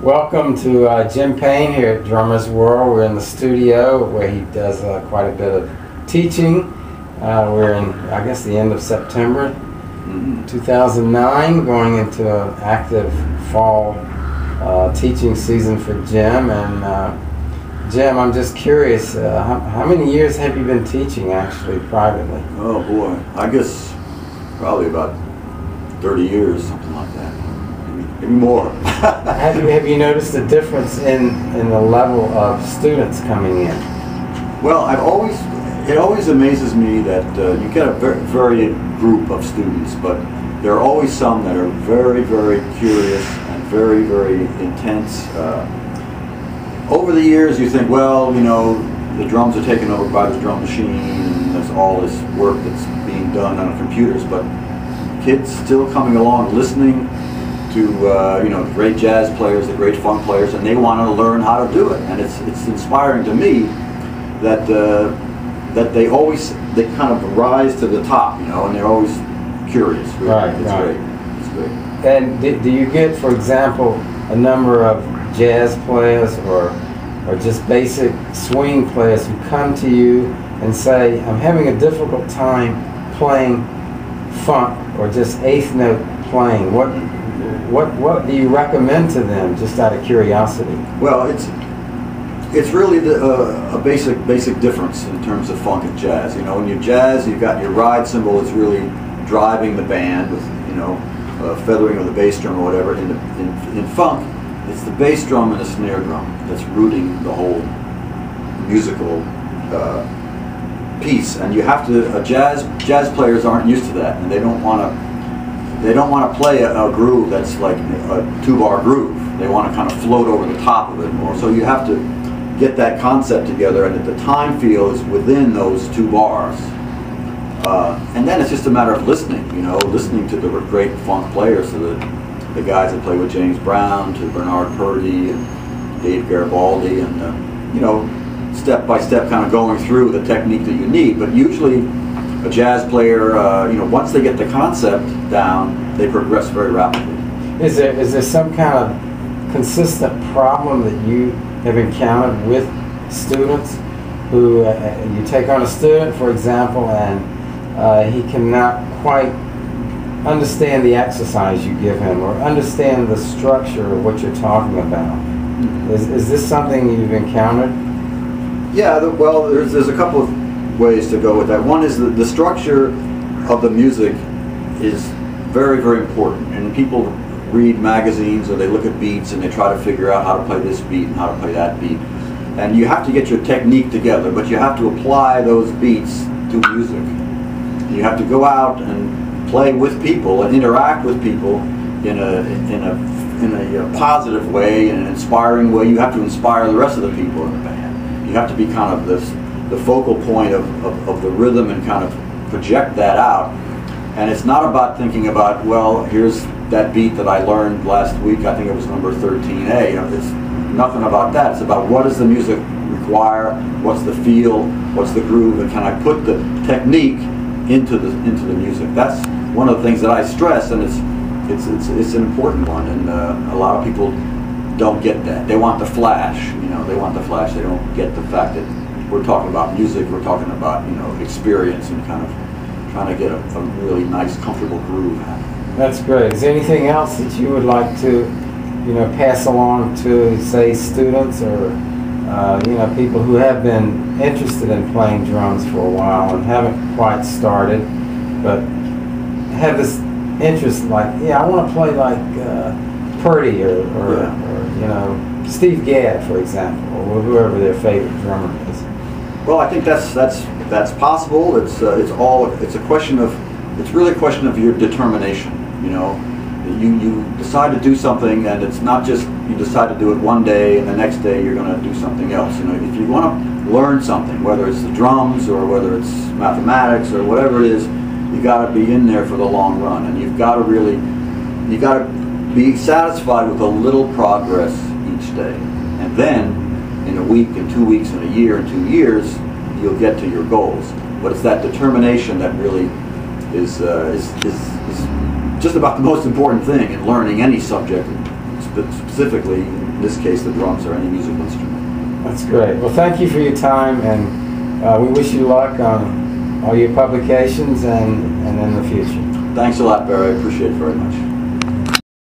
Welcome to Jim Payne here at Drummer's World. We're in the studio where he does quite a bit of teaching. We're in, I guess, the end of September 2009, going into an active fall teaching season for Jim. And Jim, I'm just curious, how many years have you been teaching actually privately? Oh boy, I guess probably about 30 years, something like that. Maybe more. have you noticed a difference in the level of students coming in? Well, it always amazes me that you get a varied group of students, but there are always some that are very, very curious and very, very intense. Over the years, you think, well, you know, the drums are taken over by the drum machine, and there's all this work that's being done on computers, but kids still coming along, listening to you know, great jazz players, the great funk players, and they want to learn how to do it. And it's inspiring to me that that they kind of rise to the top, you know, and they're always curious. Really. Right, it's right. great. It's great. And do you get, for example, a number of jazz players or just basic swing players who come to you and say, I'm having a difficult time playing funk or just eighth note playing? What do you recommend to them, just out of curiosity? Well, it's really a basic difference in terms of funk and jazz. You know, in your jazz, you've got your ride cymbal is really driving the band with, you know, feathering of the bass drum or whatever. In funk, it's the bass drum and the snare drum that's rooting the whole musical piece. And you have to, jazz players aren't used to that, and they don't want to play a groove that's like a 2-bar groove. They want to kind of float over the top of it more. So you have to get that concept together, and that the time feel is within those 2 bars. And then it's just a matter of listening, you know, listening to the great funk players, to the guys that play with James Brown, to Bernard Purdie and Dave Garibaldi, and you know, step by step kind of going through the technique that you need. But usually a jazz player, you know, once they get the concept down, they progress very rapidly. Is there some kind of consistent problem that you have encountered with students who you take on a student, for example, and he cannot quite understand the exercise you give him or understand the structure of what you're talking about? Is this something you've encountered? Yeah, well, there's a couple of ways to go with that. One is the structure of the music is very, very important, and people read magazines or they look at beats and they try to figure out how to play this beat and how to play that beat. And you have to get your technique together, but you have to apply those beats to music. You have to go out and play with people and interact with people in a positive way, in an inspiring way. You have to inspire the rest of the people in the band. You have to be kind of the focal point of the rhythm and kind of project that out. And it's not about thinking about, well, here's that beat that I learned last week, I think it was number 13A. You know, it's nothing about that. It's about what does the music require, what's the feel, what's the groove, and can I put the technique into the music. That's one of the things that I stress, and it's an important one, and a lot of people don't get that. They want the flash, you know, they want the flash. They don't get the fact that we're talking about music, we're talking about, you know, experience and kind of trying to get a really nice, comfortable groove happening. That's great. Is there anything else that you would like to, you know, pass along to, say, students or you know, people who have been interested in playing drums for a while and haven't quite started, but have this interest, like, yeah, I want to play like Purdie or you know, Steve Gadd, for example, or whoever their favorite drummer is? Well, I think that's possible. It's really a question of your determination. You know, you decide to do something, and it's not just you decide to do it one day and the next day you're going to do something else. You know, if you want to learn something, whether it's the drums or whether it's mathematics or whatever it is, you got to be in there for the long run, and you've got to be satisfied with a little progress each day, and then in a week and 2 weeks and a year and 2 years you'll get to your goals. But it's that determination that really is just about the most important thing in learning any subject, but specifically, in this case, the drums or any musical instrument. That's great. Well, thank you for your time, and we wish you luck on all your publications and in the future. Thanks a lot, Barry. I appreciate it very much.